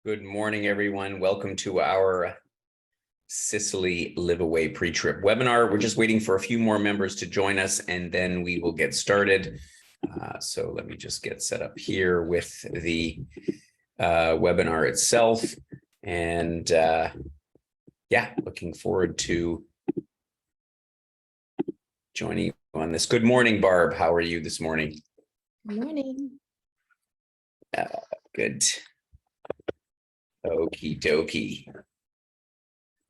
Good morning, everyone. Welcome to our Sicily LiveAway pre-trip webinar. We're just waiting for a few more members to join us, and then we will get started. So let me just get set up here with the webinar itself. And yeah, looking forward to joining you on this. Good morning, Barb. How are you this morning? Good morning. Good. Okie dokie.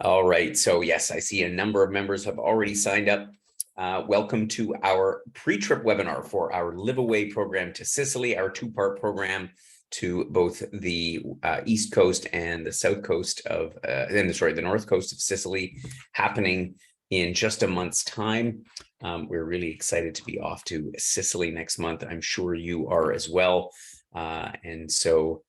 All right. So yes, I see a number of members have already signed up. Welcome to our pre-trip webinar for our LiveAway program to Sicily, our two-part program to both the East Coast and the South Coast of, the North Coast of Sicily, happening in just a month's time. We're really excited to be off to Sicily next month. I'm sure you are as well. And so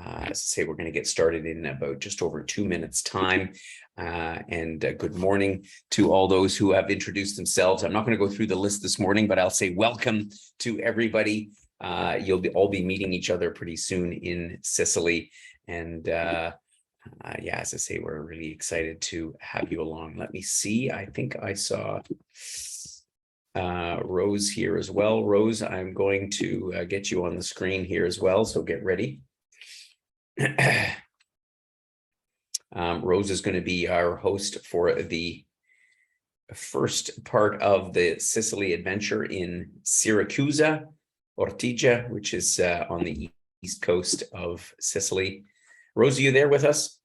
as I say, we're going to get started in about just over 2 minutes time. Good morning to all those who have introduced themselves. I'm not going to go through the list this morning, but I'll say welcome to everybody. You'll all be meeting each other pretty soon in Sicily. And yeah, as I say, we're really excited to have you along. Let me see. I think I saw Rose here as well. Rose, I'm going to get you on the screen here as well. So get ready. Rose is going to be our host for the first part of the Sicily adventure in Syracuse, Ortigia, which is on the east coast of Sicily. Rose, are you there with us?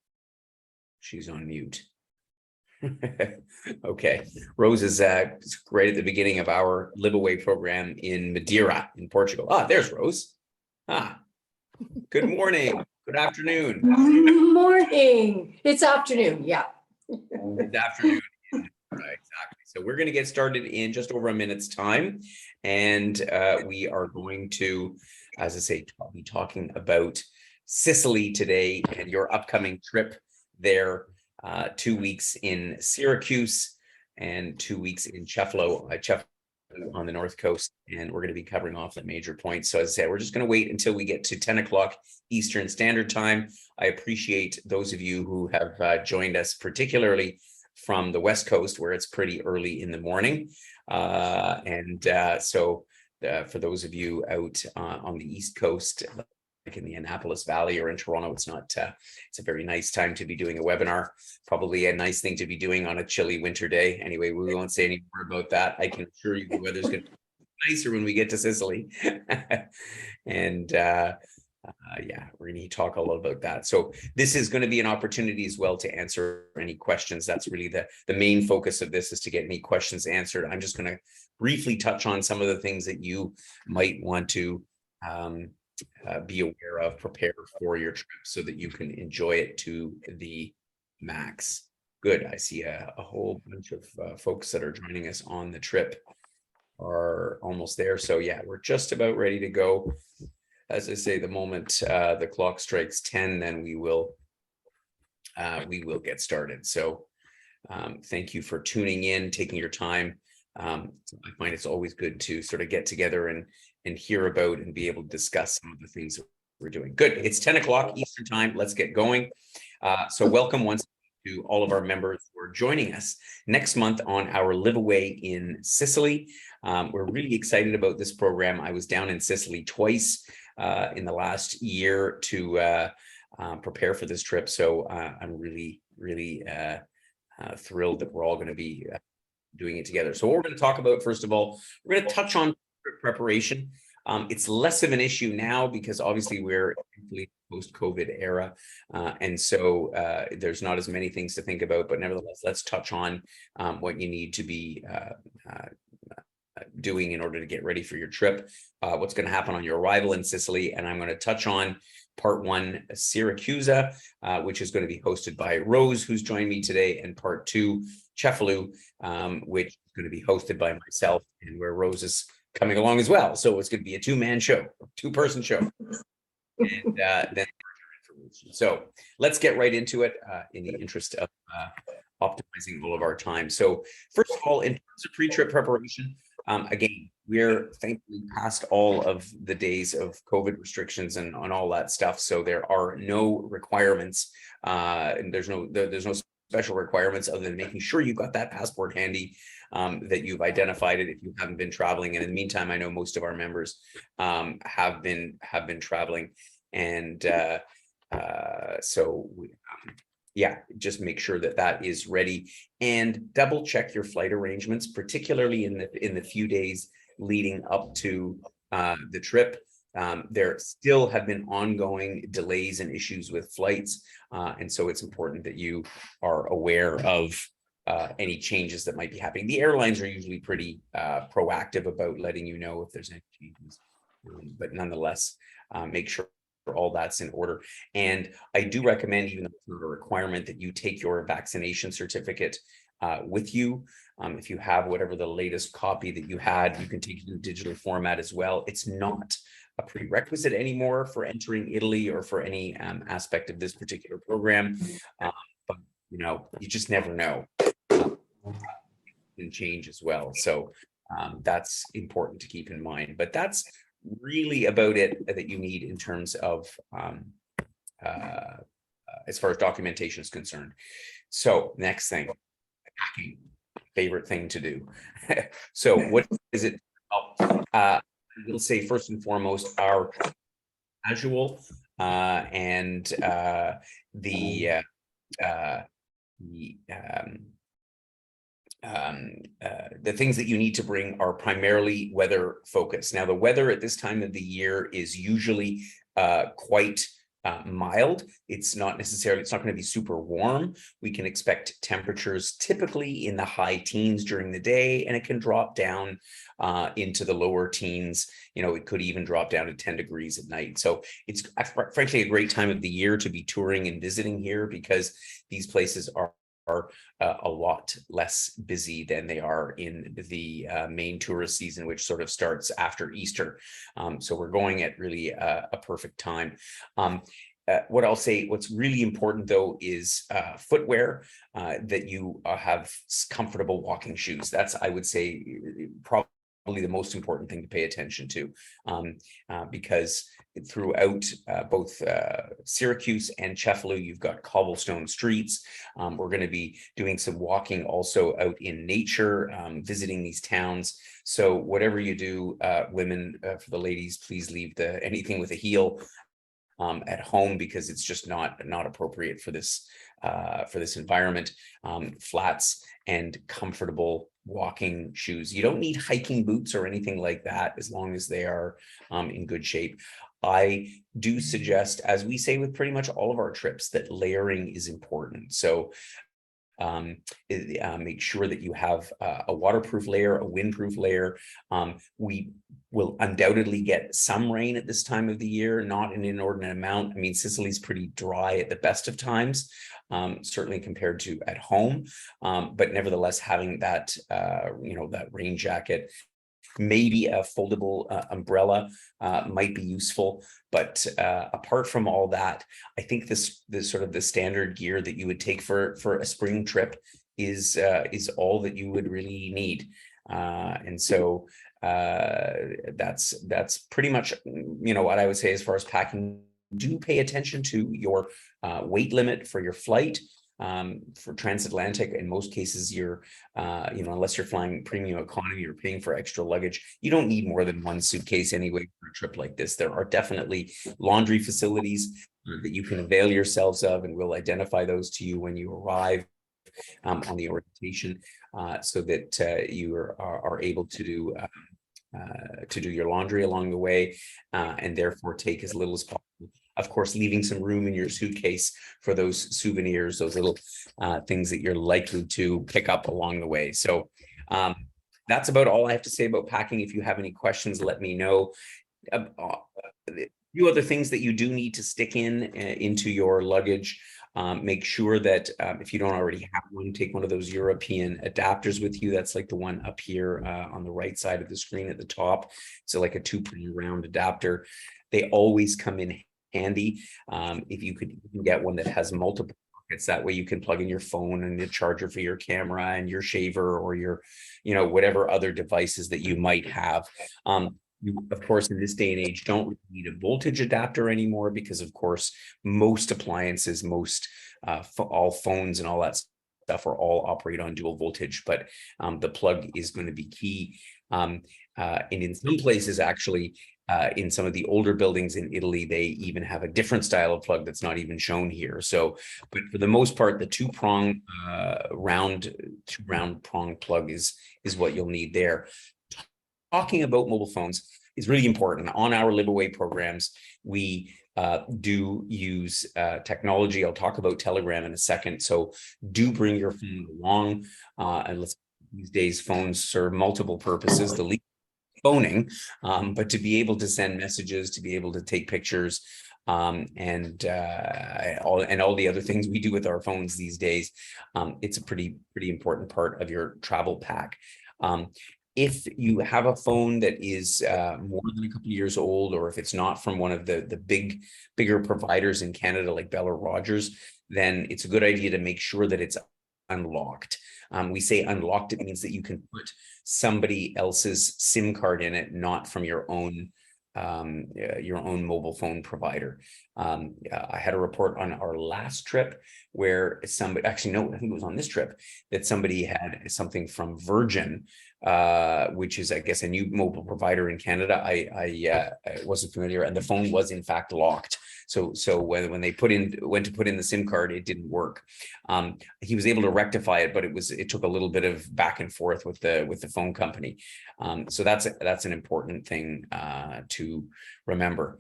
She's on mute. Okay. Rose is right at the beginning of our LiveAway program in Madeira in Portugal. There's Rose. Good morning. Good afternoon. Good morning. It's afternoon. Yeah. It's afternoon. Right, exactly. So we're going to get started in just over a minute's time. And we are going to, as I say, be talking about Sicily today and your upcoming trip there. 2 weeks in Syracuse and 2 weeks in Cefalo on the North Coast, and we're going to be covering off the major points. So as I said, we're just going to wait until we get to 10 o'clock Eastern Standard Time. I appreciate those of you who have joined us, particularly from the West Coast, where it's pretty early in the morning. So for those of you out on the East Coast, like in the Annapolis Valley or in Toronto, it's a very nice time to be doing a webinar, probably a nice thing to be doing on a chilly winter day. Anyway, we won't say any more about that. I can assure you the weather's going to be nicer when we get to Sicily. And yeah, we're going to talk a lot about that. So this is going to be an opportunity as well to answer any questions. That's really the main focus of this, is to get any questions answered. I'm just going to briefly touch on some of the things that you might want to be aware of, prepare for your trip so that you can enjoy it to the max. Good. I see a whole bunch of folks that are joining us on the trip are almost there. So yeah, we're just about ready to go. As I say, the moment the clock strikes 10, then we will get started. So thank you for tuning in, taking your time. I find it's always good to sort of get together and hear about and be able to discuss some of the things that we're doing. Good. It's 10 o'clock Eastern Time. Let's get going. So welcome once to all of our members who are joining us next month on our LiveAway in Sicily. We're really excited about this program. I was down in Sicily twice in the last year to prepare for this trip. So I'm really thrilled that we're all going to be doing it together. So what we're going to talk about, first of all, we're going to touch on preparation. It's less of an issue now because obviously we're in the post-COVID era. And so there's not as many things to think about, but nevertheless, let's touch on what you need to be doing in order to get ready for your trip, what's going to happen on your arrival in Sicily. And I'm going to touch on part one, Syracuse, which is going to be hosted by Rose, who's joined me today, and part two, Cefalo, which is going to be hosted by myself, and where Rose is coming along as well. So it's going to be a two-man show, two-person show. And then so let's get right into it in the interest of optimizing all of our time. So first of all, in terms of pre-trip preparation, Again, we're thankfully past all of the days of COVID restrictions and on all that stuff. So there are no requirements, and there's no special requirements other than making sure you've got that passport handy, that you've identified it if you haven't been traveling. And in the meantime, I know most of our members have been traveling, and so yeah, just make sure that that is ready, and double check your flight arrangements, particularly in the few days leading up to the trip. There still have been ongoing delays and issues with flights, and so it's important that you are aware of any changes that might be happening. The airlines are usually pretty proactive about letting you know if there's any changes, but nonetheless, make sure all that's in order. And I do recommend, even though it's not a requirement, that you take your vaccination certificate with you. If you have whatever the latest copy that you had, you can take it in digital format as well. It's not a prerequisite anymore for entering Italy or for any aspect of this particular program, but you just never know. Can change as well, so that's important to keep in mind. But that's really about it that you need in terms of as far as documentation is concerned. So next thing, packing, favorite thing to do. So what is it? We'll say first and foremost our casual and the things that you need to bring are primarily weather focused. Now, the weather at this time of the year is usually quite mild. It's not going to be super warm. We can expect temperatures typically in the high teens during the day, and it can drop down into the lower teens. It could even drop down to 10 degrees at night. So it's frankly a great time of the year to be touring and visiting here, because these places are a lot less busy than they are in the main tourist season, which sort of starts after Easter. So we're going at really a perfect time. What I'll say, what's really important though is footwear, that you have comfortable walking shoes. That's, I would say, probably the most important thing to pay attention to, because throughout both Syracuse and Cefalù, you've got cobblestone streets. We're going to be doing some walking also out in nature, visiting these towns. So whatever you do, women, for the ladies, please leave anything with a heel at home, because it's just not appropriate for this environment. Flats and comfortable walking shoes. You don't need hiking boots or anything like that, as long as they are in good shape. I do suggest, as we say with pretty much all of our trips, that layering is important. So make sure that you have a waterproof layer, a windproof layer. We will undoubtedly get some rain at this time of the year, not an inordinate amount. I mean, Sicily's pretty dry at the best of times, certainly compared to at home. But nevertheless, having that, that rain jacket, maybe a foldable umbrella might be useful. But apart from all that, I think this sort of the standard gear that you would take for a spring trip is all that you would really need. And so that's pretty much what I would say as far as packing. Do pay attention to your weight limit for your flight. For transatlantic, in most cases, you're unless you're flying premium economy, you're paying for extra luggage. You don't need more than one suitcase anyway for a trip like this. There are definitely laundry facilities that you can avail yourselves of, and we'll identify those to you when you arrive on the orientation, so that you are able to do your laundry along the way, and therefore take as little as possible. Of course, leaving some room in your suitcase for those souvenirs, those little things that you're likely to pick up along the way. So that's about all I have to say about packing. If you have any questions, let me know. A few other things that you do need to stick into your luggage. Make sure that if you don't already have one, take one of those European adapters with you. That's like the one up here on the right side of the screen at the top. So like a 2-round adapter. They always come in handy. If you could even get one that has multiple It's that way you can plug in your phone and the charger for your camera and your shaver or your, whatever other devices that you might have. You, of course, in this day and age, don't really need a voltage adapter anymore because, of course, most appliances, all phones and all that stuff are all operate on dual voltage, but the plug is going to be key. And in some places, actually, in some of the older buildings in Italy, they even have a different style of plug that's not even shown here. So, but for the most part, the two round prong plug is what you'll need there. Talking about mobile phones is really important. On our LiveAway programs, we do use technology. I'll talk about Telegram in a second. So do bring your phone along. And these days, phones serve multiple purposes. The least phoning, but to be able to send messages, to be able to take pictures, and all the other things we do with our phones these days, it's a pretty important part of your travel pack. If you have a phone that is more than a couple of years old, or if it's not from one of the bigger providers in Canada like Bell or Rogers, then it's a good idea to make sure that it's unlocked. We say unlocked, it means that you can put somebody else's SIM card in it, not from your own mobile phone provider. I had a report on our last trip where somebody, actually, no, I think it was on this trip, that somebody had something from Virgin, which is, I guess, a new mobile provider in Canada. I wasn't familiar, and the phone was in fact locked. So when they went to put in the SIM card, it didn't work. He was able to rectify it, but it took a little bit of back and forth with the phone company. So that's an important thing to remember.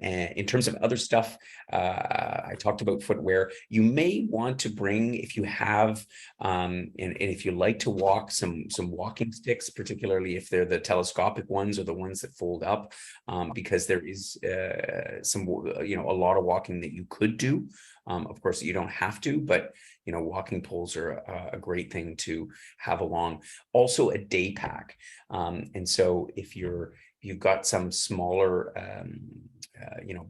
And in terms of other stuff, I talked about footwear. You may want to bring, if you have, and if you like to walk, some walking sticks, particularly if they're the telescopic ones or the ones that fold up, because there is a lot of walking that you could do. Of course, you don't have to, but walking poles are a great thing to have along. Also, a day pack, and so if you've got some smaller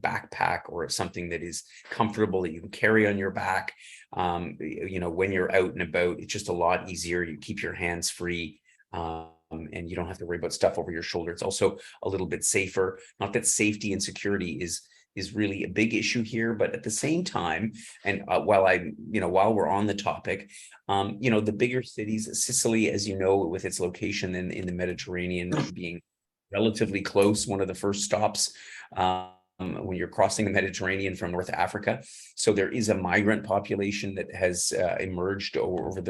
backpack or something that is comfortable that you can carry on your back, when you're out and about, it's just a lot easier. You keep your hands free, and you don't have to worry about stuff over your shoulder. It's also a little bit safer. Not that safety and security is really a big issue here, but at the same time, and while we're on the topic, the bigger cities, Sicily, as you know, with its location in the Mediterranean, being relatively close, one of the first stops when you're crossing the Mediterranean from North Africa. So there is a migrant population that has emerged over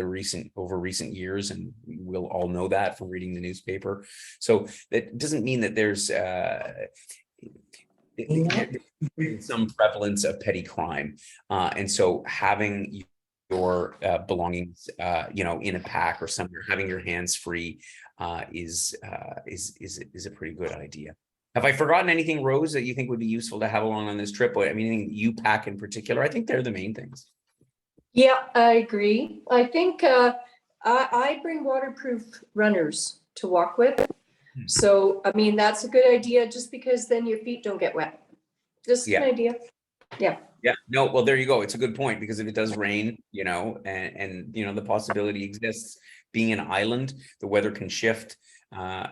recent years, and we'll all know that from reading the newspaper. So that doesn't mean that there's some prevalence of petty crime, and so having your belongings, in a pack or somewhere, having your hands free, is a pretty good idea. Have I forgotten anything, Rose, that you think would be useful to have along on this trip? I mean, anything you pack in particular? I think they're the main things. Yeah, I agree. I think I bring waterproof runners to walk with. So, I mean, that's a good idea, just because then your feet don't get wet. Just an idea. Yeah. Yeah. No, well, there you go. It's a good point, because if it does rain, and the possibility exists, being an island, the weather can shift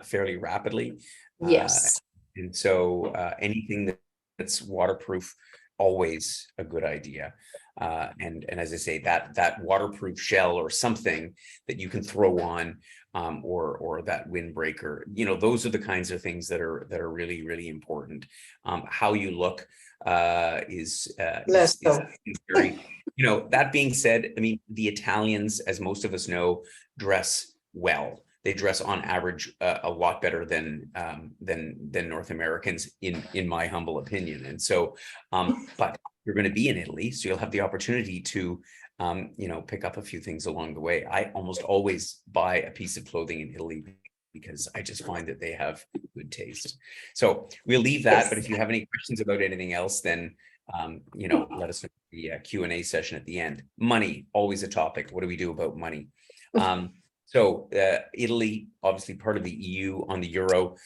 fairly rapidly. Yes. And so anything that's waterproof, always a good idea. And as I say, that waterproof shell or something that you can throw on, or that windbreaker, those are the kinds of things that are really, really important. How you look is very, that being said, I mean, the Italians, as most of us know, dress well. They dress on average a lot better than North Americans, in my humble opinion. And so, but you're going to be in Italy, so you'll have the opportunity to, pick up a few things along the way. I almost always buy a piece of clothing in Italy because I just find that they have good taste. So we'll leave that. Yes. But if you have any questions about anything else, then let us know in the Q&A session at the end. Money, always a topic. What do we do about money? So Italy, obviously part of the EU on the euro,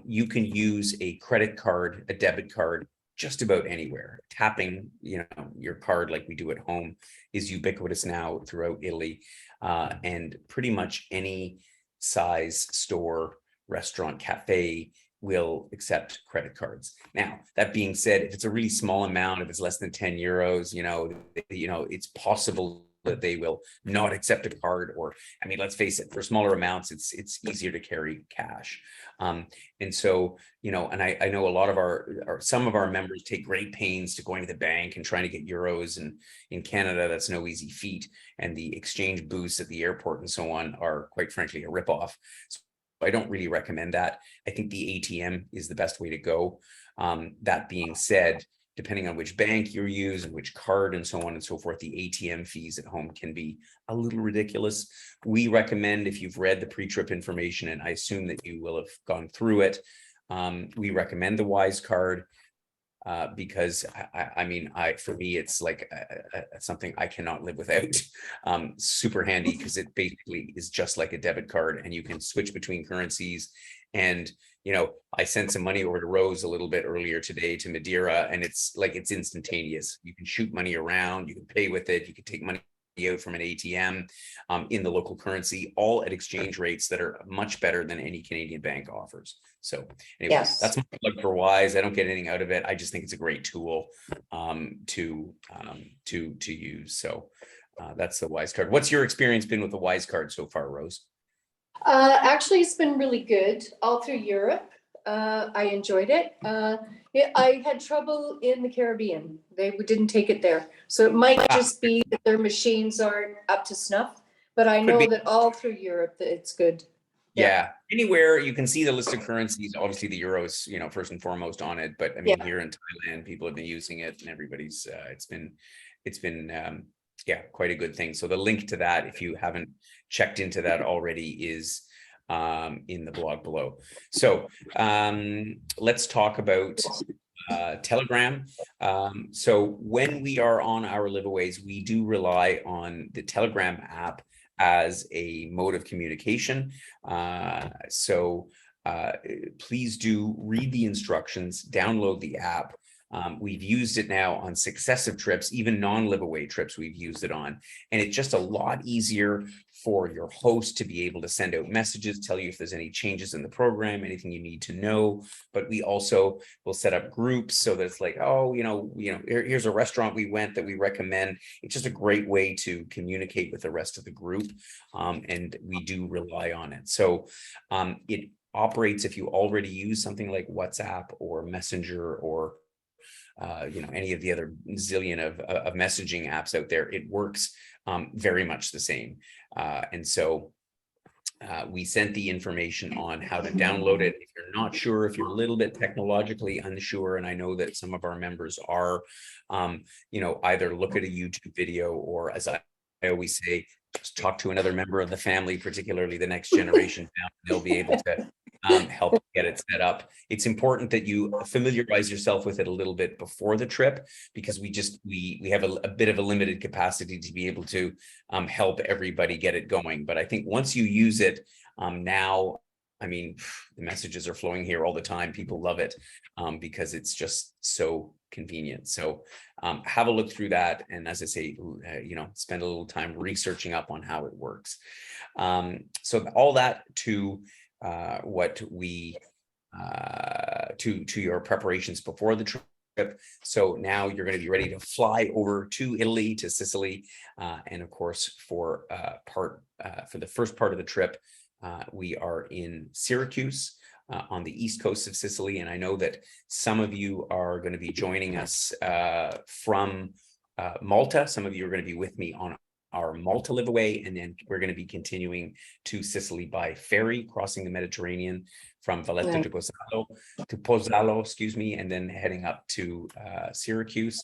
you can use a credit card, a debit card, just about anywhere. Tapping, your card like we do at home is ubiquitous now throughout Italy, and pretty much any size store, restaurant, cafe will accept credit cards. Now, that being said, if it's a really small amount, if it's less than 10 euros, it's possible that they will not accept a card, or, I mean, let's face it, for smaller amounts, it's easier to carry cash. And so, and I know a lot of some of our members take great pains to going to the bank and trying to get euros, and in Canada, that's no easy feat. And the exchange booths at the airport and so on are, quite frankly, a ripoff. So I don't really recommend that. I think the ATM is the best way to go. That being said, depending on which bank you use and which card and so on and so forth, the ATM fees at home can be a little ridiculous. We recommend, if you've read the pre-trip information, and I assume that you will have gone through it, we recommend the Wise card. Because for me, it's like something I cannot live without. Super handy because it basically is just like a debit card, and you can switch between currencies. And I sent some money over to Rose a little bit earlier today to Madeira, and it's instantaneous. You can shoot money around, you can pay with it, you can take money out from an ATM in the local currency, all at exchange rates that are much better than any Canadian bank offers. So anyway, Yes. That's my plug for Wise. I don't get anything out of it. I just think it's a great tool to use. So that's the Wise card. What's your experience been with the Wise card so far, Rose? Actually, it's been really good all through Europe. I enjoyed it. I had trouble in the Caribbean. They didn't take it there. So it might just be that their machines aren't up to snuff, but I know that all through Europe that it's good. Yeah. Anywhere you can see the list of currencies, obviously the euro is, first and foremost on it. But I mean, here in Thailand, people have been using it, and everybody's, it's been quite a good thing. So the link to that, if you haven't checked into that already, is in the blog below. So let's talk about Telegram. So when we are on our LiveAways, we do rely on the Telegram app as a mode of communication. So please do read the instructions, download the app. We've used it now on successive trips, even non-LiveAway trips we've used it on. And it's just a lot easier for your host to be able to send out messages, tell you if there's any changes in the program, anything you need to know. But we also will set up groups so that it's like, here's a restaurant we went that we recommend. It's just a great way to communicate with the rest of the group. And we do rely on it. So it operates, if you already use something like WhatsApp or Messenger or any of the other zillion of messaging apps out there, it works very much the same. And so we sent the information on how to download it. If you're not sure, if you're a little bit technologically unsure, and I know that some of our members are, either look at a YouTube video, or, as I always say, just talk to another member of the family, particularly the next generation. They'll be able to help get it set up. It's important that you familiarize yourself with it a little bit before the trip, because we have a bit of a limited capacity to be able to help everybody get it going. But I think once you use it now, I mean, the messages are flowing here all the time. People love it because it's just so convenient. So have a look through that. And as I say, spend a little time researching up on how it works. So all that to what we to your preparations before the trip. So now you're going to be ready to fly over to Italy, to Sicily, and of course for the first part of the trip, we are in Syracuse on the east coast of Sicily, and I know that some of you are going to be joining us from Malta. Some of you are going to be with me on our Malta LiveAway, and then we're going to be continuing to Sicily by ferry, crossing the Mediterranean from Valletta to Pozzallo, and then heading up to Syracuse.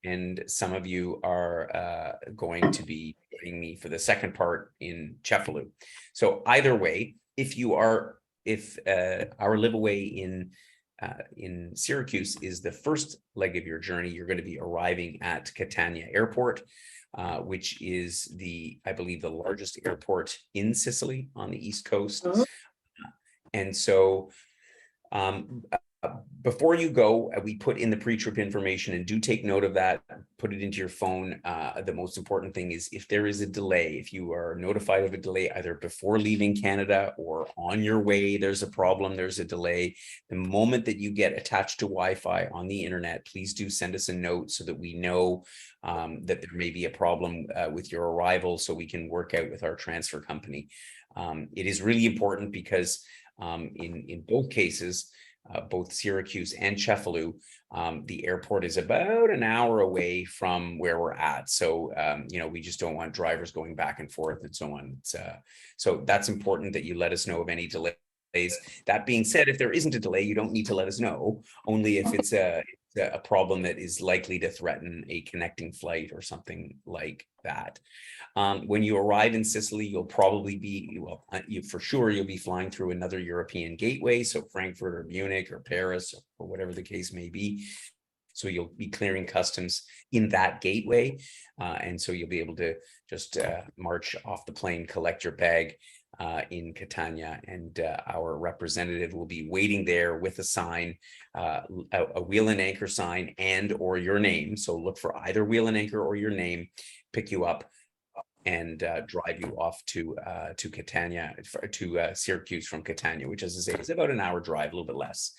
And some of you are going to be joining me for the second part in Cefalu. So either way, if our LiveAway in Syracuse is the first leg of your journey, you're going to be arriving at Catania Airport, which is I believe the largest airport in Sicily on the East Coast. And so before you go, we put in the pre-trip information, and do take note of that. Put it into your phone. The most important thing is if there is a delay, if you are notified of a delay, either before leaving Canada or on your way, there's a problem, there's a delay. The moment that you get attached to Wi-Fi on the internet, please do send us a note so that we know that there may be a problem with your arrival, so we can work out with our transfer company. It is really important because in both cases, both Syracuse and Cefalù, the airport is about an hour away from where we're at. So, we just don't want drivers going back and forth and so on. So that's important that you let us know of any delays. That being said, if there isn't a delay, you don't need to let us know, only if it's a problem that is likely to threaten a connecting flight or something like that. When you arrive in Sicily, you'll probably be, for sure, you'll be flying through another European gateway, so Frankfurt or Munich or Paris or whatever the case may be. So you'll be clearing customs in that gateway. And so you'll be able to just march off the plane, collect your bag in Catania, and our representative will be waiting there with a sign, a wheel and anchor sign, and or your name. So look for either wheel and anchor or your name, pick you up and drive you off to Catania, to Syracuse from Catania, which, as I say, is about an hour drive, a little bit less.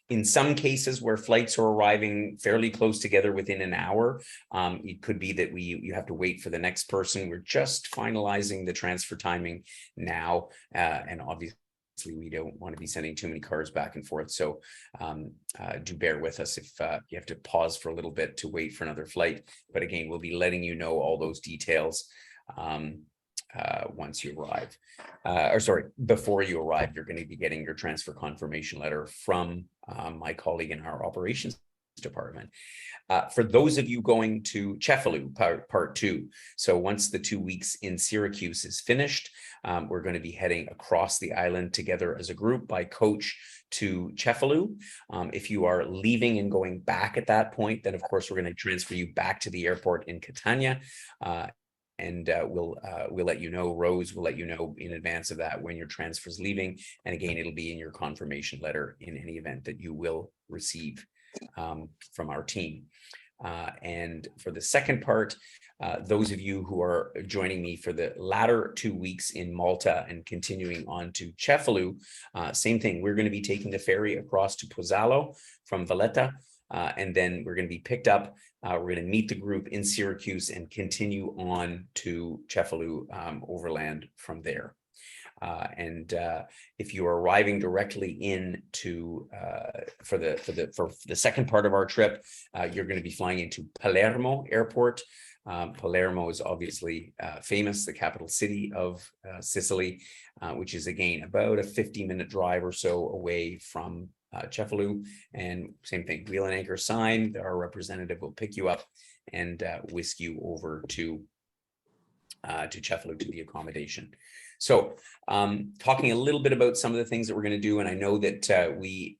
In some cases where flights are arriving fairly close together within an hour, it could be that you have to wait for the next person. We're just finalizing the transfer timing now, and obviously we don't want to be sending too many cars back and forth. So do bear with us if you have to pause for a little bit to wait for another flight. But again, we'll be letting you know all those details once you arrive. Before you arrive, you're going to be getting your transfer confirmation letter from my colleague in our operations department. For those of you going to Cefalù part 2, so once the 2 weeks in Syracuse is finished, we're going to be heading across the island together as a group by coach to Cefalù. If you are leaving and going back at that point, then of course we're going to transfer you back to the airport in Catania. And we'll let you know, Rose will let you know in advance of that when your transfer is leaving. And again, it'll be in your confirmation letter in any event that you will receive from our team. And for the second part, those of you who are joining me for the latter 2 weeks in Malta and continuing on to Cefalù, same thing. We're going to be taking the ferry across to Pozzallo from Valletta. And then we're going to be picked up. We're going to meet the group in Syracuse and continue on to Cefalù overland from there. And if you are arriving directly into for the second part of our trip, you're going to be flying into Palermo Airport. Palermo is obviously famous, the capital city of Sicily, which is again about a 50-minute drive or so away from Cefalù. And same thing, wheel and anchor sign. Our representative will pick you up and whisk you over to Cefalù, to the accommodation. So talking a little bit about some of the things that we're going to do, and I know that we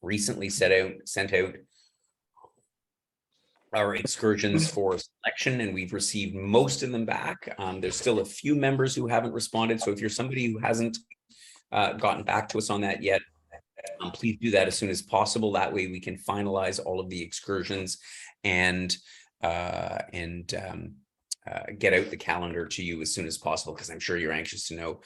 recently sent out our excursions for selection, and we've received most of them back. There's still a few members who haven't responded. So if you're somebody who hasn't gotten back to us on that yet, please do that as soon as possible. That way we can finalize all of the excursions and get out the calendar to you as soon as possible, because I'm sure you're anxious to know.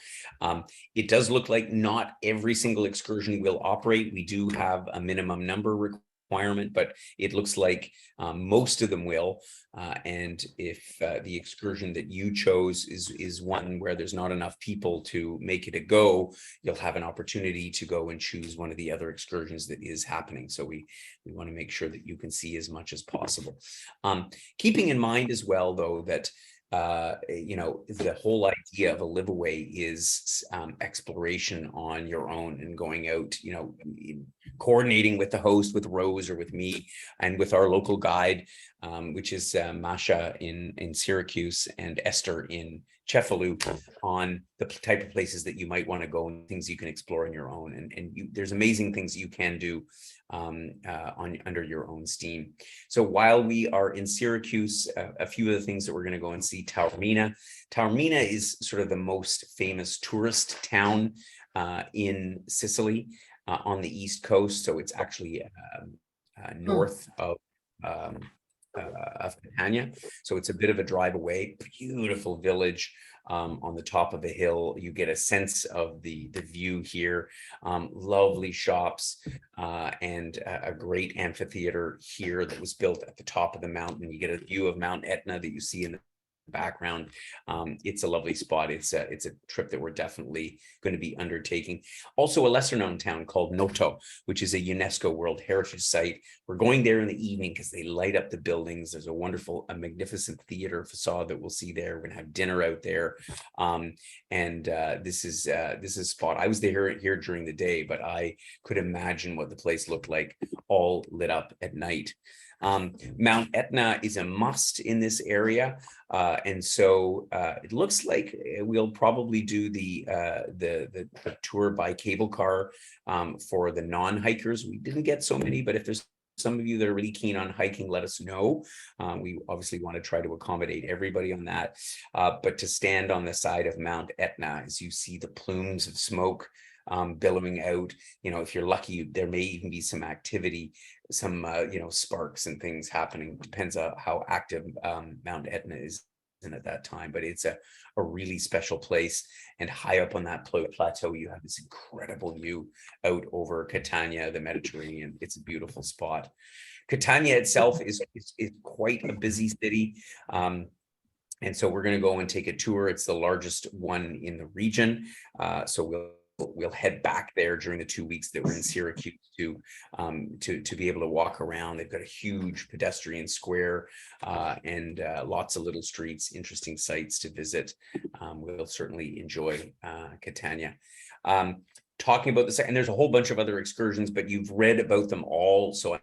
It does look like not every single excursion will operate. We do have a minimum number requirement, but it looks like most of them will. And if the excursion that you chose is one where there's not enough people to make it a go, you'll have an opportunity to go and choose one of the other excursions that is happening. So we want to make sure that you can see as much as possible. Keeping in mind as well, though, that the whole idea of a LiveAway is exploration on your own and going out, coordinating with the host, with Rose or with me, and with our local guide, which is Masha in Syracuse and Esther in Cefalù, on the type of places that you might want to go and things you can explore on your own. And there's amazing things you can do under your own steam. So while we are in Syracuse, a few of the things that we're going to go and see: Taormina. Taormina is sort of the most famous tourist town in Sicily. on the East Coast. So it's actually north of Catania. So it's a bit of a drive away. Beautiful village on the top of a hill. You get a sense of the view here. Lovely shops and a great amphitheater here that was built at the top of the mountain. You get a view of Mount Etna that you see in the background. It's a lovely spot. It's a trip that we're definitely going to be undertaking. Also, a lesser known town called Noto, which is a UNESCO World Heritage Site. We're going there in the evening because they light up the buildings. There's a magnificent theater facade that we'll see there. We're going to have dinner out there. This is a spot. I was here during the day, but I could imagine what the place looked like all lit up at night. Mount Etna is a must in this area. And so it looks like we'll probably do the tour by cable car for the non-hikers. We didn't get so many, but if there's some of you that are really keen on hiking, let us know. We obviously want to try to accommodate everybody on that. But to stand on the side of Mount Etna as you see the plumes of smoke billowing out, if you're lucky, there may even be some activity, some sparks and things happening. Depends on how active Mount Etna is at that time, but it's a really special place. And high up on that plateau, you have this incredible view out over Catania, the Mediterranean. It's a beautiful spot. Catania itself is quite a busy city. And so we're going to go and take a tour. It's the largest one in the region. So we'll head back there during the 2 weeks that we're in Syracuse to be able to walk around. They've got a huge pedestrian square and lots of little streets, interesting sites to visit. We'll certainly enjoy Catania. Talking about this, and there's a whole bunch of other excursions, but you've read about them all, so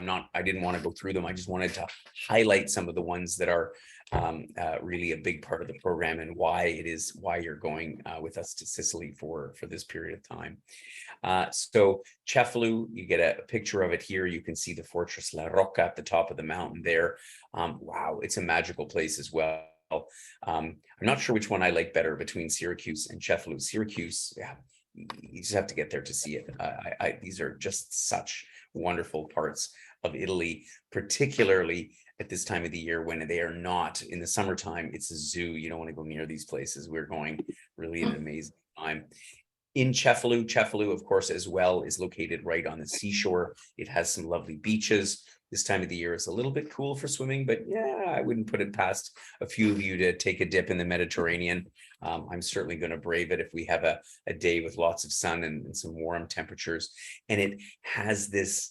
I didn't want to go through them. I just wanted to highlight some of the ones that are really a big part of the program and why you're going with us to Sicily for this period of time. So Cefalù, you get a picture of it here. You can see the Fortress La Rocca at the top of the mountain there. Wow, it's a magical place as well. I'm not sure which one I like better between Syracuse and Cefalù. Syracuse, yeah, you just have to get there to see it. These are just such wonderful parts of Italy, particularly at this time of the year when they are not in the summertime. It's a zoo. You don't want to go near these places. We're going really an amazing time. In Cefalù, of course, as well, is located right on the seashore. It has some lovely beaches. This time of the year is a little bit cool for swimming, but yeah, I wouldn't put it past a few of you to take a dip in the Mediterranean. I'm certainly going to brave it if we have a day with lots of sun and some warm temperatures. And it has this,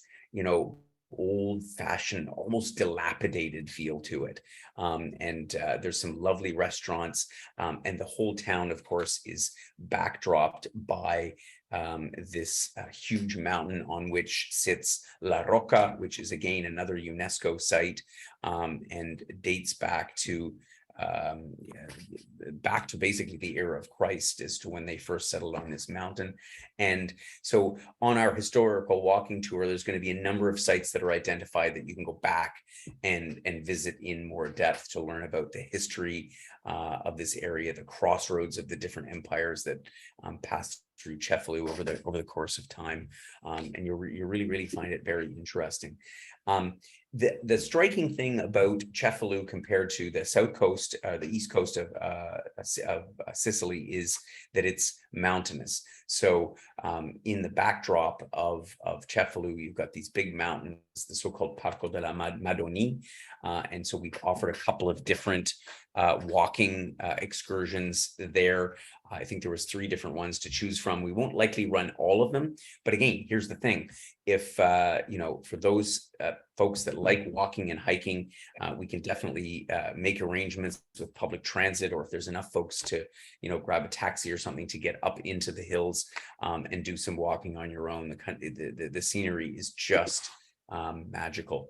old-fashioned, almost dilapidated feel to it. There's some lovely restaurants, and the whole town, of course, is backdropped by this huge mountain on which sits La Rocca, which is again another UNESCO site, and dates back to basically the era of Christ as to when they first settled on this mountain. And so on our historical walking tour, there's going to be a number of sites that are identified that you can go back and visit in more depth to learn about the history of this area, the crossroads of the different empires that passed through Cefalù over the course of time. And you'll really find it very interesting. The striking thing about Cefalù compared to the south coast, the east coast of Sicily, is that it's mountainous. So in the backdrop of Cefalù, you've got these big mountains, the so-called Parco della Madoni. And so we've offered a couple of different walking excursions there. I think there was 3 different ones to choose from. We won't likely run all of them, but again, here's the thing. If, for those folks that like walking and hiking, we can definitely make arrangements with public transit, or if there's enough folks to, grab a taxi or something to get up into the hills and do some walking on your own. The scenery is just magical.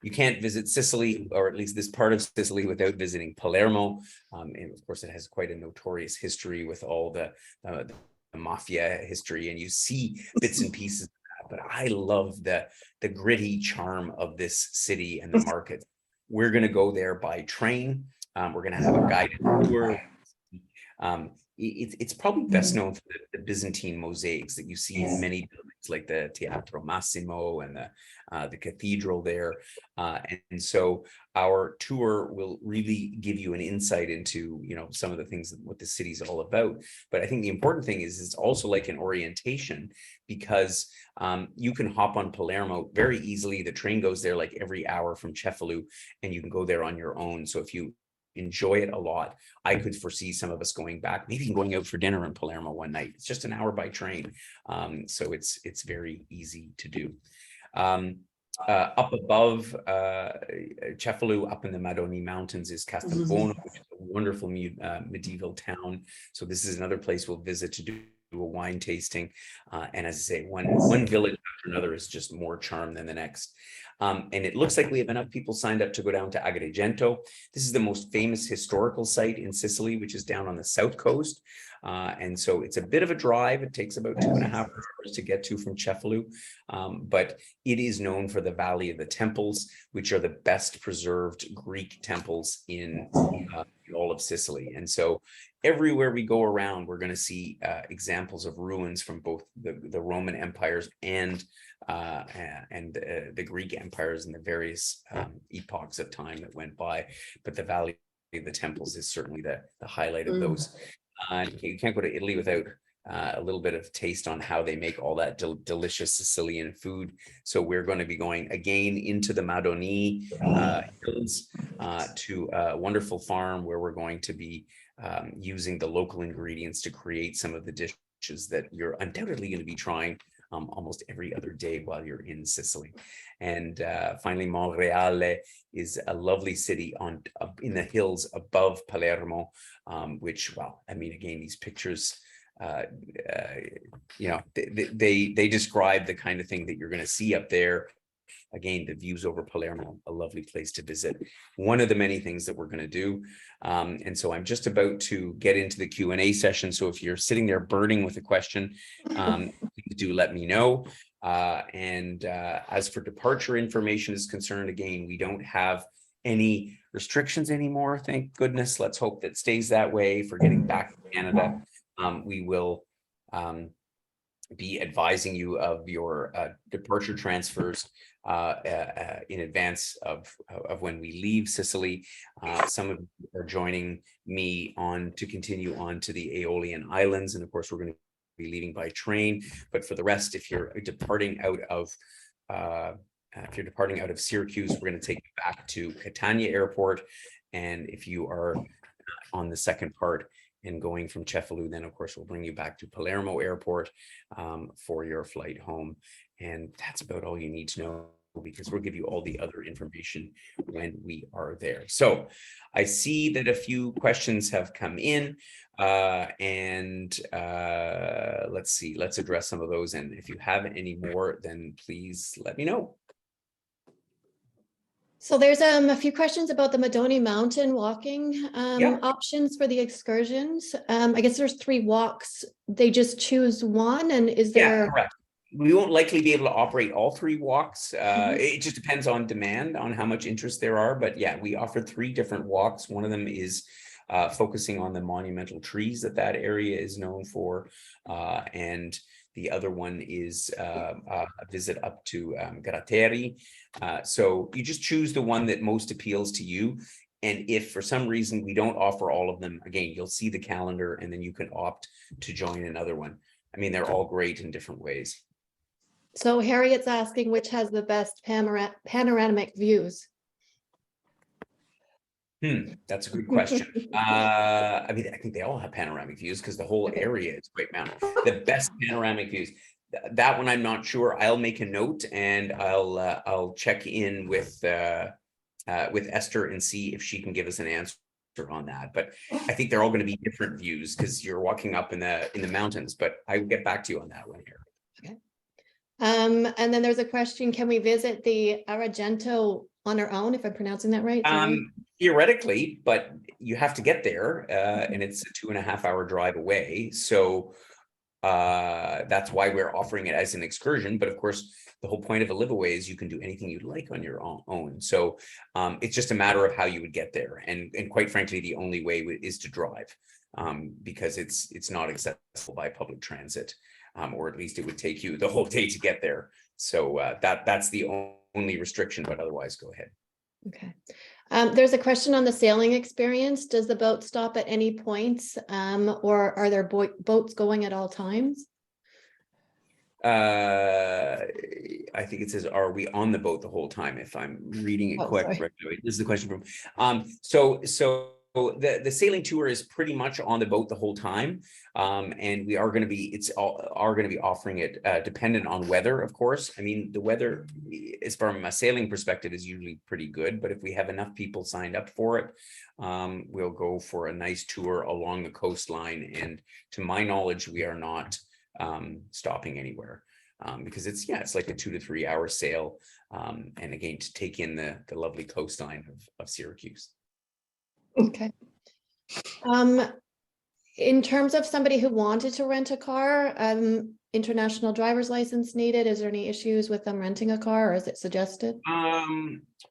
You can't visit Sicily, or at least this part of Sicily, without visiting Palermo. And of course, it has quite a notorious history with all the mafia history, and you see bits and pieces of that. But I love the gritty charm of this city and the market. We're going to go there by train. We're going to have a guided tour, It's probably best known for the Byzantine mosaics that you see in many buildings, like the Teatro Massimo and the cathedral there. And so our tour will really give you an insight into, some of the things that what the city's all about. But I think the important thing is it's also like an orientation, because you can hop on Palermo very easily. The train goes there like every hour from Cefalù, and you can go there on your own. So if you enjoy it a lot, I could foresee some of us going back, maybe going out for dinner in Palermo one night. It's just an hour by train. So it's very easy to do. Up above Cefalù, up in the Madoni Mountains, is Castelbuono, which is a wonderful medieval town. So this is another place we'll visit to do a wine tasting. And as I say, one village after another is just more charm than the next. And it looks like we have enough people signed up to go down to Agrigento. This is the most famous historical site in Sicily, which is down on the south coast. And so it's a bit of a drive. It takes about 2.5 hours to get to from Cefalù. But it is known for the Valley of the Temples, which are the best preserved Greek temples in all of Sicily. And so everywhere we go around, we're going to see examples of ruins from both the Roman empires and the Greek empires and the various epochs of time that went by. But the Valley of the Temples is certainly the highlight of those. You can't go to Italy without a little bit of taste on how they make all that delicious Sicilian food. So we're going to be going again into the Madoni hills to a wonderful farm where we're going to be using the local ingredients to create some of the dishes that you're undoubtedly going to be trying almost every other day while you're in Sicily. And finally, Monreale is a lovely city in the hills above Palermo, which, well, I mean, again, these pictures, they describe the kind of thing that you're going to see up there. Again, the views over Palermo, a lovely place to visit. One of the many things that we're going to do. And so I'm just about to get into the Q&A session. So if you're sitting there burning with a question, please do let me know. As for departure information is concerned, again, we don't have any restrictions anymore. Thank goodness. Let's hope that stays that way for getting back to Canada. We will be advising you of your departure transfers in advance of when we leave Sicily. Some of you are joining me to continue on to the Aeolian Islands, and of course we're going to be leaving by train. But for the rest, if you're departing out of Syracuse, we're going to take you back to Catania Airport, and if you are on the second part and going from Cefalù, then of course we'll bring you back to Palermo Airport for your flight home. And that's about all you need to know, because we'll give you all the other information when we are there. So I see that a few questions have come in, and let's see, let's address some of those. And if you have any more, then please let me know. So there's a few questions about the Madoni Mountain walking options for the excursions. I guess there's 3 walks. They just choose one, and is there? Yeah, correct. We won't likely be able to operate all 3 walks. It just depends on demand, on how much interest there are. But yeah, we offer 3 different walks. One of them is focusing on the monumental trees that area is known for, and the other one is a visit up to Gratteri. So you just choose the one that most appeals to you. And if for some reason we don't offer all of them, again, you'll see the calendar and then you can opt to join another one. I mean, they're all great in different ways. So Harriet's asking which has the best panoramic views. That's a good question. I mean, I think they all have panoramic views because the whole area is Great Mountain. The best panoramic views. That one I'm not sure. I'll make a note and I'll check in with Esther and see if she can give us an answer on that. But I think they're all going to be different views because you're walking up in the mountains. But I will get back to you on that one here. Okay. And then there's a question: can we visit the Agrigento on our own, if I'm pronouncing that right? Theoretically, but you have to get there, and it's a 2.5 hour drive away. So That's why we're offering it as an excursion. But of course, the whole point of a LiveAway is you can do anything you'd like on your own. So it's just a matter of how you would get there. And quite frankly, the only way is to drive, because it's not accessible by public transit, or at least it would take you the whole day to get there. So that's the only restriction, but otherwise go ahead. Okay. There's a question on the sailing experience. Does the boat stop at any points, or are there boats going at all times? I think it says, are we on the boat the whole time? If I'm reading it correctly, this is the question from, so the sailing tour is pretty much on the boat the whole time. And we are going to be, offering it, dependent on weather, of course. I mean, the weather is, from a sailing perspective, is usually pretty good, but if we have enough people signed up for it, we'll go for a nice tour along the coastline. And to my knowledge, we are not stopping anywhere, because it's like a 2 to 3 hour sail, and again, to take in the lovely coastline of Syracuse. Okay. In terms of somebody who wanted to rent a car, international driver's license needed. Is there any issues with them renting a car, or is it suggested?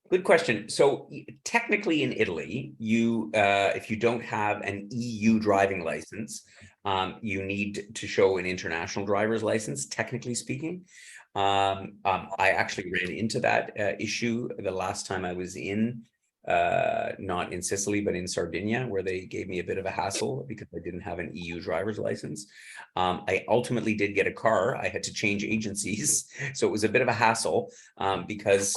Good question. So technically in Italy, you if you don't have an EU driving license, you need to show an international driver's license, technically speaking. I actually ran into that issue the last time I was in, not in Sicily, but in Sardinia, where they gave me a bit of a hassle because I didn't have an EU driver's license. I ultimately did get a car. I had to change agencies. So it was a bit of a hassle, because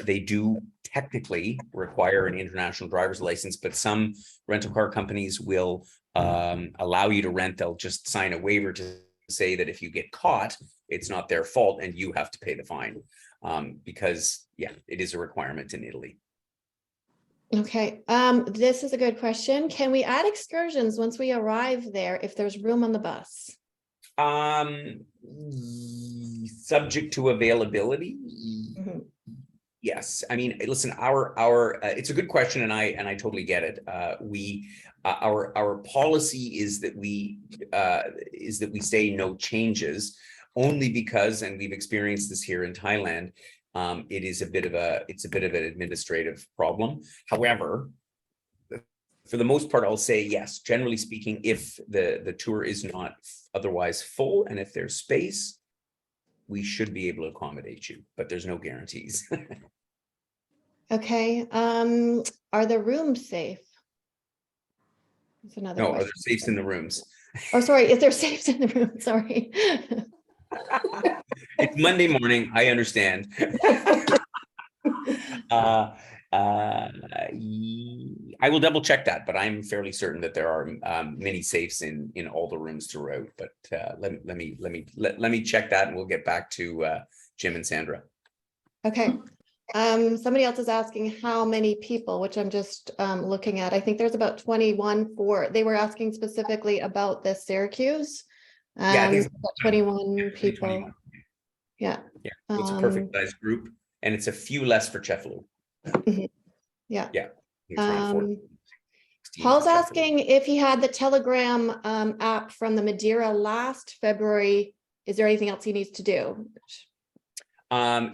they do technically require an international driver's license, but some rental car companies will allow you to rent. They'll just sign a waiver to say that if you get caught, it's not their fault and you have to pay the fine, because it is a requirement in Italy. Okay. This is a good question. Can we add excursions once we arrive there if there's room on the bus? Subject to availability. Mm-hmm. Yes. I mean, listen, it's a good question, and I totally get it. Our policy is that we say no changes, only because, and we've experienced this here in Thailand, it's a bit of an administrative problem. However, for the most part, I'll say yes. Generally speaking, if the tour is not otherwise full, and if there's space, we should be able to accommodate you, but there's no guarantees. Okay. Are the rooms safe? That's another question. Are there safes in the rooms? Oh, sorry, if there's safes in the room, sorry. It's Monday morning, I understand. I will double check that, but I'm fairly certain that there are many safes in all the rooms throughout. But let me check that, and we'll get back to Jim and Sandra. Okay. Somebody else is asking how many people, which I'm just looking at. I think there's about 21 they were asking specifically about the Syracuse. Yeah, I think it's 21 people. 21. Yeah. Yeah, so it's a perfect size group, and it's a few less for Cefalu. Mm-hmm. Yeah. Yeah. Paul's asking if he had the Telegram app from the Madeira last February. Is there anything else he needs to do?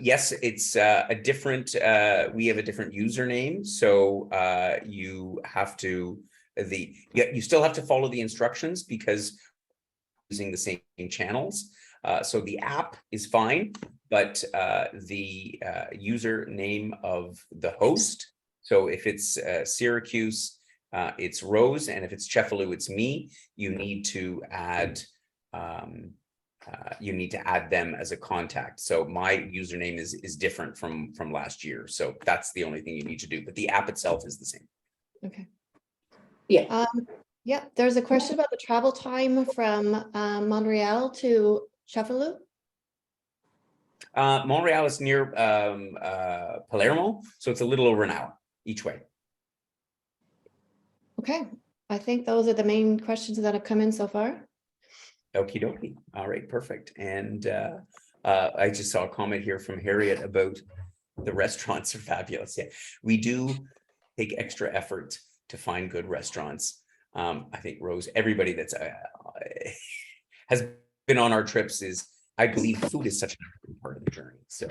Yes, it's a different, we have a different username. So you have to, you still have to follow the instructions because using the same channels. So the app is fine, but the username of the host. So if it's Syracuse, it's Rose, and if it's Cefalu, it's me. You need to add them as a contact. So my username is different from last year. So that's the only thing you need to do, but the app itself is the same. Okay. Yeah. Yeah, there's a question about the travel time from Montreal to Cefalu. Montreal is near Palermo, so it's a little over an hour each way. Okay, I think those are the main questions that have come in so far. Okie dokie. All right, perfect. And I just saw a comment here from Harriet about the restaurants are fabulous. Yeah, we do take extra effort to find good restaurants. I think Rose, everybody that's has been on our trips is I believe food is such an important part of the journey. So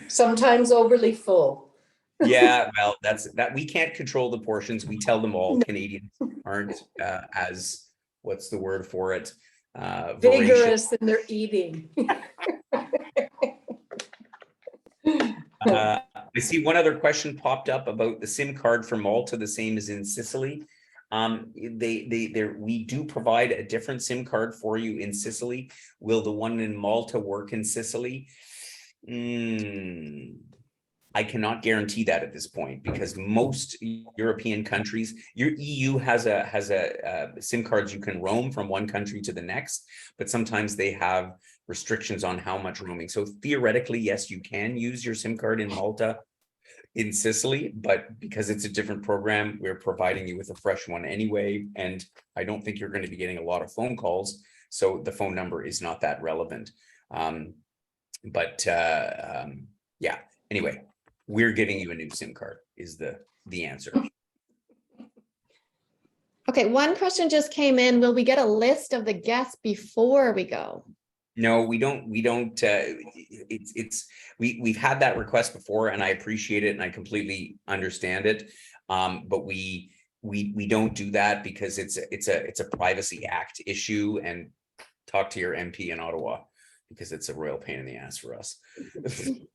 Sometimes overly full. yeah, well, that we can't control the portions. We tell them all. No. Canadians aren't as what's the word for it? Voracious. Vigorous in their eating. I see one other question popped up about the SIM card for Malta, the same as in Sicily. We do provide a different SIM card for you in Sicily. Will the one in Malta work in Sicily? I cannot guarantee that at this point, because most European countries, your EU has a SIM cards you can roam from one country to the next, but sometimes they have restrictions on how much roaming. So theoretically, yes, you can use your SIM card in Malta, in Sicily, but because it's a different program, we're providing you with a fresh one anyway. And I don't think you're going to be getting a lot of phone calls, so the phone number is not that relevant. Yeah, anyway, we're giving you a new SIM card is the answer. Okay, one question just came in. Will we get a list of the guests before we go? No, we don't. We've had that request before, and I appreciate it and I completely understand it. But we don't do that because it's a Privacy Act issue, and talk to your MP in Ottawa, because it's a royal pain in the ass for us.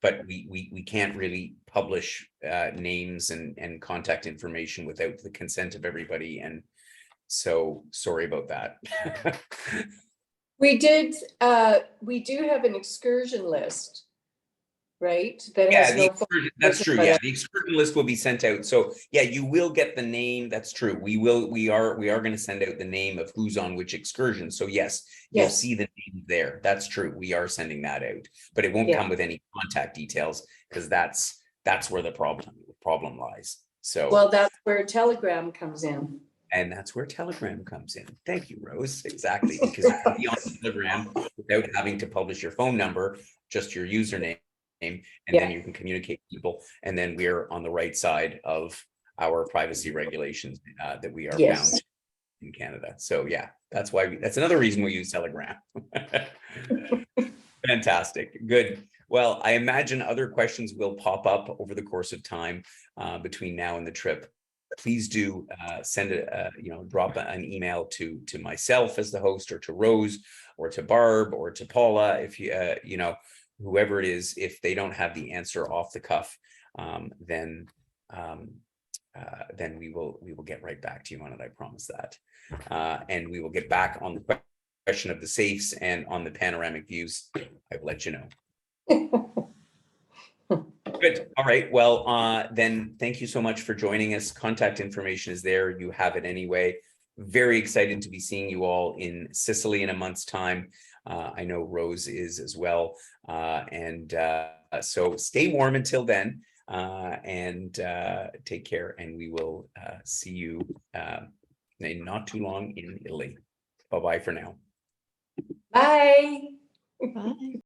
But we can't really publish names and contact information without the consent of everybody, and so sorry about that. We do have an excursion list, right? That Yeah, has no phone that's numbers, true. but, Yeah, the excursion list will be sent out. So yeah, you will get the name. That's true. We are going to send out the name of who's on which excursion. So yes, you'll Yes. see the name there. That's true. We are sending that out, but it won't Yeah. come with any contact details, because that's where the problem lies. So Well, that's where Telegram comes in. and that's where Telegram comes in. Thank you, Rose. Exactly, because you can be on Telegram without having to publish your phone number, just your username, and then you can communicate with people. And then we're on the right side of our privacy regulations that we are Yes. bound in Canada. So yeah, that's why that's another reason we use Telegram. Fantastic. Good. Well, I imagine other questions will pop up over the course of time between now and the trip. Please do send drop an email to myself as the host, or to Rose, or to Barb, or to Paula, if whoever it is. If they don't have the answer off the cuff, then we will get right back to you on it. I promise that. And we will get back on the question of the safes and on the panoramic views. I will let you know. Good. All right. Well, then thank you so much for joining us. Contact information is there. You have it anyway. Very excited to be seeing you all in Sicily in a month's time. I know Rose is as well. So stay warm until then, and take care. And we will see you in not too long in Italy. Bye-bye for now. Bye. Bye.